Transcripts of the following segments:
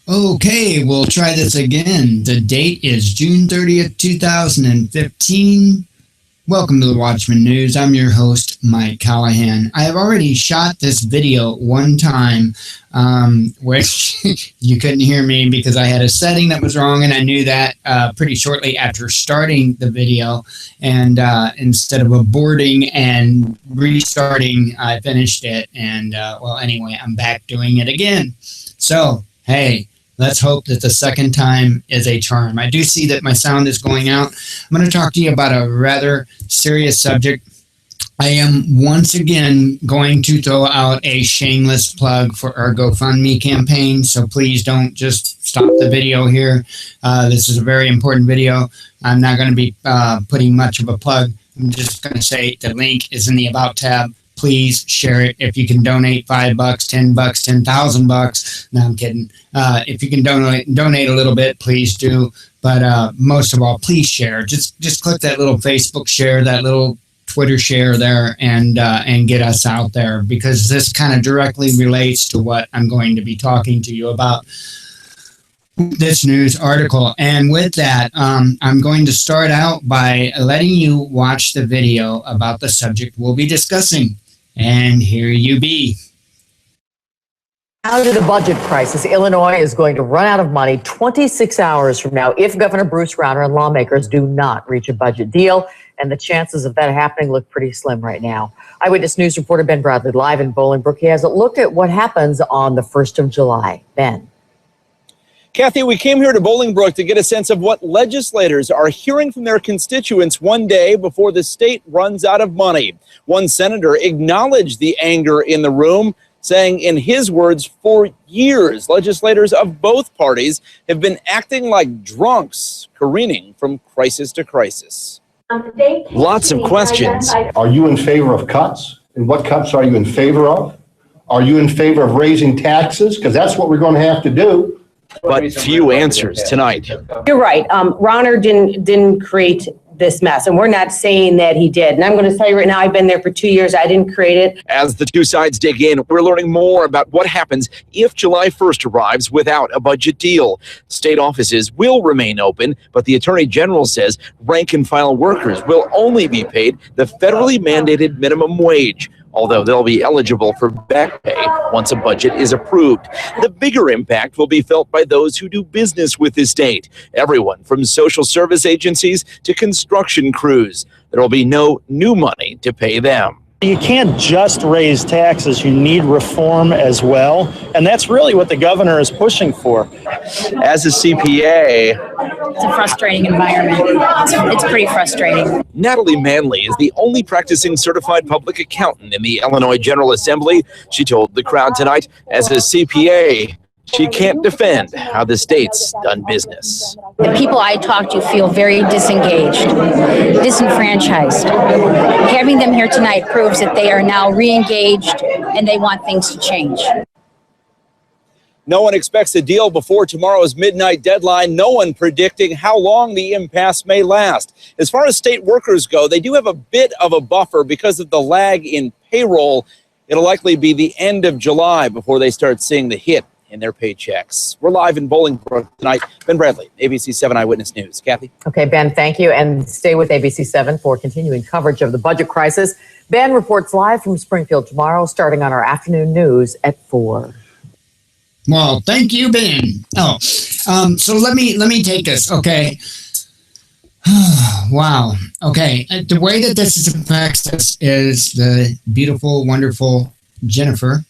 Okay, we'll try this again. The date is June 30th, 2015. Welcome to the Watchman News. I'm your host, Mike Callahan. I have already shot this video one time, which you couldn't hear me because I had a setting that was wrong, and I knew that pretty shortly after starting the video. And instead of aborting and restarting, I finished it. And, well, anyway, I'm back doing it again. So, hey, let's hope that the second time is a charm. I do see that my sound is going out. I'm going to talk to you about a rather serious subject. I am once again going to throw out a shameless plug for our GoFundMe campaign, so please don't just stop the video here. This is a very important video. I'm not going to be putting much of a plug. I'm just going to say the link is in the About tab. Please share it. If you can donate $5, $10, $10,000. No, I'm kidding. If you can donate a little bit, please do. But most of all, please share. Just click that little Facebook share, that little Twitter share there, and get us out there, because this kind of directly relates to what I'm going to be talking to you about this news article. And with that, I'm going to start out by letting you watch the video about the subject we'll be discussing. And here you be. Out of the budget crisis, Illinois is going to run out of money 26 hours from now if Governor Bruce Rauner and lawmakers do not reach a budget deal. And the chances of that happening look pretty slim right now. Eyewitness News reporter Ben Bradley live in Bolingbrook. He has a look at what happens on the 1st of July. Ben. Kathy, we came here to Bolingbrook to get a sense of what legislators are hearing from their constituents one day before the state runs out of money. One senator acknowledged the anger in the room, saying, in his words, for years, legislators of both parties have been acting like drunks, careening from crisis to crisis. Lots of questions. Are you in favor of cuts? And what cuts are you in favor of? Are you in favor of raising taxes? Because that's what we're going to have to do. But few answers tonight. You're right. Rauner didn't create this mess, and we're not saying that he did. And I'm going to tell you right now, I've been there for 2 years. I didn't create it. As the two sides dig in, we're learning more about what happens if July 1st arrives without a budget deal. State offices will remain open, but the Attorney General says rank and file workers will only be paid the federally mandated minimum wage, although they'll be eligible for back pay once a budget is approved. The bigger impact will be felt by those who do business with the state, everyone from social service agencies to construction crews. There will be no new money to pay them. You can't just raise taxes, you need reform as well, and that's really what the governor is pushing for. As a CPA, it's a frustrating environment. It's pretty frustrating. Natalie Manley is the only practicing certified public accountant in the Illinois General Assembly. She told the crowd tonight, as a CPA, she can't defend how the state's done business. The people I talk to feel very disengaged, disenfranchised. Having them here tonight proves that they are now re-engaged and they want things to change. No one expects a deal before tomorrow's midnight deadline. No one predicting how long the impasse may last. As far as state workers go, they do have a bit of a buffer because of the lag in payroll. It'll likely be the end of July before they start seeing the hit in their paychecks. We're live in Bolingbrook tonight. Ben Bradley, ABC 7 Eyewitness News. Kathy? Okay, Ben, thank you. And stay with ABC 7 for continuing coverage of the budget crisis. Ben reports live from Springfield tomorrow, starting on our afternoon news at 4. Well, thank you, Ben. So let me take this, okay? Wow. Okay. The way that this affects us is the beautiful, wonderful Jennifer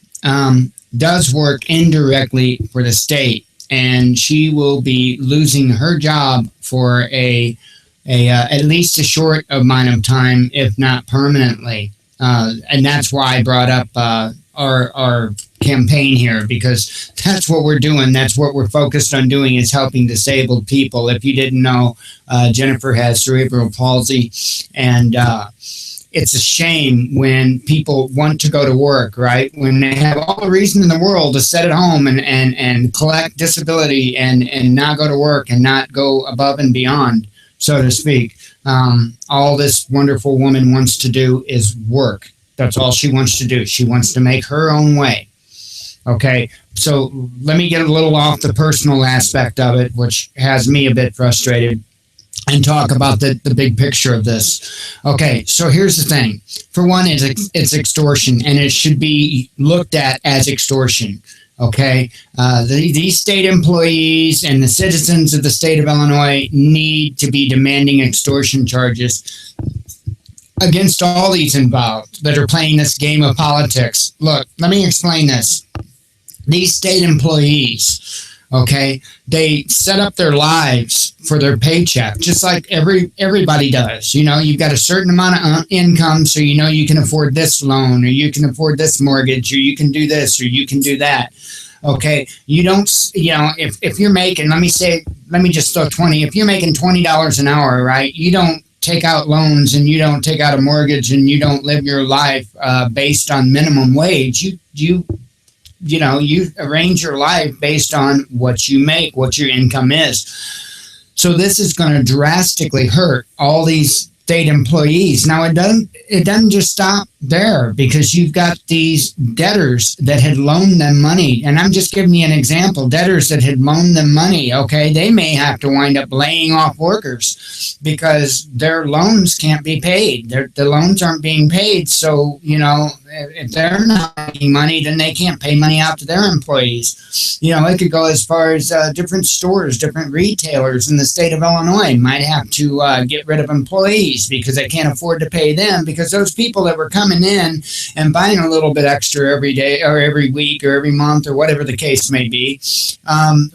does work indirectly for the state, and she will be losing her job for at least a short amount of time, if not permanently. And that's why I brought up our campaign here, because that's what we're doing. That's what we're focused on doing, is helping disabled people. If you didn't know, Jennifer has cerebral palsy, and it's a shame when people want to go to work, right? When they have all the reason in the world to sit at home and collect disability and not go to work and not go above and beyond, so to speak. All this wonderful woman wants to do is work. That's all she wants to do. She wants to make her own way. Okay, so let me get a little off the personal aspect of it, which has me a bit frustrated, and talk about the big picture of this. Okay, so here's the thing. For one, it's extortion, and it should be looked at as extortion. Okay, these state employees and the citizens of the state of Illinois need to be demanding extortion charges against all these involved that are playing this game of politics. Look, let me explain this. These state employees, okay, they set up their lives for their paycheck, just like everybody does. You know, you've got a certain amount of income, so you know you can afford this loan, or you can afford this mortgage, or you can do this, or you can do that. Okay, you don't, you know, if you're making, let me just throw 20, if you're making $20 an hour, right, you don't take out loans, and you don't take out a mortgage, and you don't live your life based on minimum wage. You know, you arrange your life based on what you make, what your income is. So this is going to drastically hurt all these state employees. Now, it doesn't just stop there, because you've got these debtors that had loaned them money. And I'm just giving you an example. Debtors that had loaned them money, okay, they may have to wind up laying off workers because their loans can't be paid. The loans aren't being paid. So, you know, if they're not making money, then they can't pay money out to their employees. You know, it could go as far as different stores, different retailers in the state of Illinois might have to get rid of employees because they can't afford to pay them, because those people that were coming in and buying a little bit extra every day or every week or every month or whatever the case may be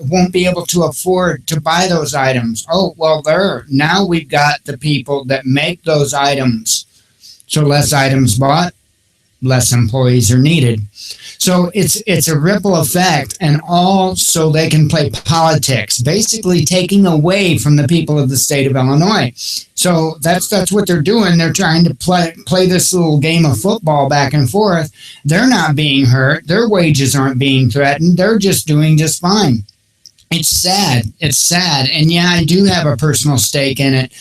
won't be able to afford to buy those items. Oh, well, now we've got the people that make those items. So less items bought, less employees are needed. So it's a ripple effect, and all so they can play politics, basically taking away from the people of the state of Illinois. So that's what they're doing. They're trying to play this little game of football back and forth. They're not being hurt. Their wages aren't being threatened. They're just doing just fine. It's sad. It's sad. And yeah, I do have a personal stake in it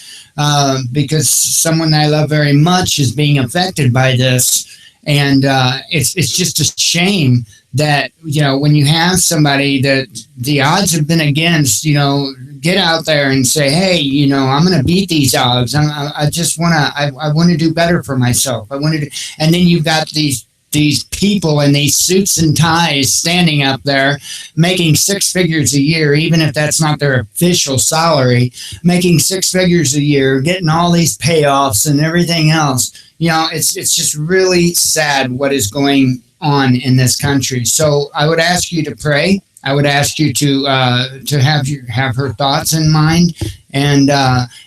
because someone I love very much is being affected by this. And it's just a shame that, you know, when you have somebody that the odds have been against, you know, get out there and say, hey, you know, I'm going to beat these odds. I just want to, I want to do better for myself. And then you've got these people in these suits and ties standing up there making six figures a year, even if that's not their official salary, making six figures a year, getting all these payoffs and everything else. You know, it's just really sad what is going on in this country. So I would ask you to pray. I would ask you to have her thoughts in mind, and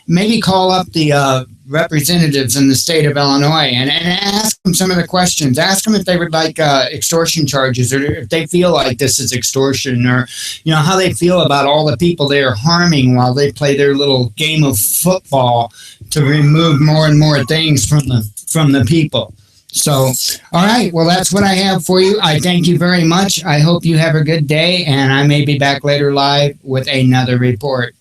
maybe call up the representatives in the state of Illinois and ask them some of the questions. Ask them if they would like extortion charges, or if they feel like this is extortion, or, you know, how they feel about all the people they are harming while they play their little game of football to remove more and more things from the people. So, all right. Well, that's what I have for you. I thank you very much. I hope you have a good day, and I may be back later live with another report.